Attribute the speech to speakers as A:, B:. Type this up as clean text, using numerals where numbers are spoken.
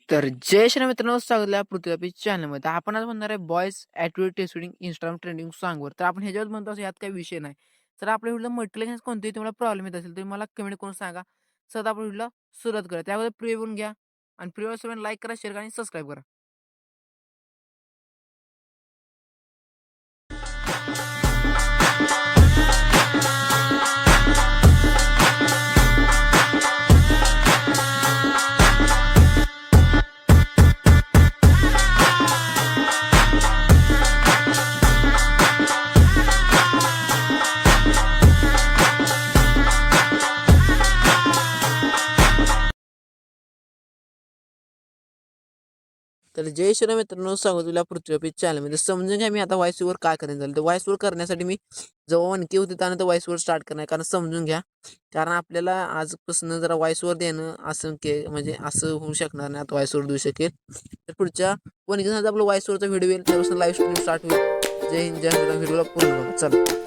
A: तर जय श्री मित्रांनो, स्वागत आहे पृथ्वी चॅनलमध्ये. आपण आज म्हणणार आहे boys activity testing Instagram trending सॉंगवर. तर आपण ह्याच्यावर म्हणतो असं यात काही विषय नाही. तर आपल्या व्हिडिओ म्हटलं कोणतेही तुम्हाला प्रॉब्लेम येत असेल तर मला कमेंट करून सांगा. सध्या आपण व्हिडिओला सुरुवात करा. त्याबद्दल प्रिव्ह्यू करून घ्या आणि प्रिव्ह्यू असेल लाईक करा, शेअर करा आणि सबस्क्राईब करा. तर जय श्री मित्रांनो, स्वागत तुला पृथ्वी चॅनलमध्ये. समजून घ्या मी आता व्हॉइस ओव्हर काय करायचं झालं. तर व्हॉइस ओव्हर करण्यासाठी मी जेव्हा 1K होते त्यानंतर व्हॉइस ओव्हर स्टार्ट करणार. कारण समजून घ्या, कारण आपल्याला आजपासून जरा व्हॉइस ओव्हर देणं असं म्हणजे असं होऊ शकणार नाही. आता व्हॉइस ओव्हर देऊ शकेल तर पुढच्या 1K आपलं व्हॉइस ओव्हरचा व्हिडिओ येईल, त्यापासून लाईव्ह स्ट्रीम स्टार्ट होईल. जय हिंद, जय हिंद. व्हिडिओला पूर्ण बघा. चला.